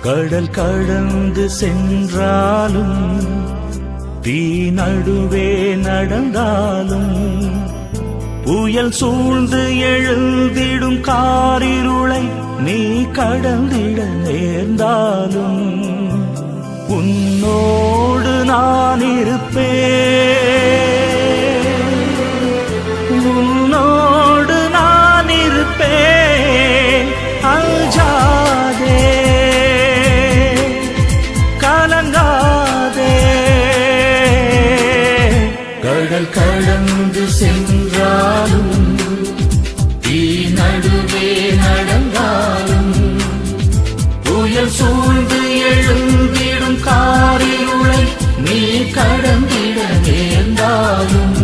கடல் கடந்து சென்றாலும் தீ நடுவே நடந்தாலும் புயல் சூழ்ந்து எழுந்திடும் காரிருளை நீ கடந்திட நேர்ந்தாலும் உன்னோடு நான் இருப்பேன், உன்னோடு நான் இருப்பேன். அஞ்சாதே, கலங்காதே. கடல் கடந்து சென்றாலும் தீ நடுவே நடந்தாலும் புயல் சூழ்ந்து எழுந்திடும் காரிருளை நீ கடந்திட நேர்ந்தாலும்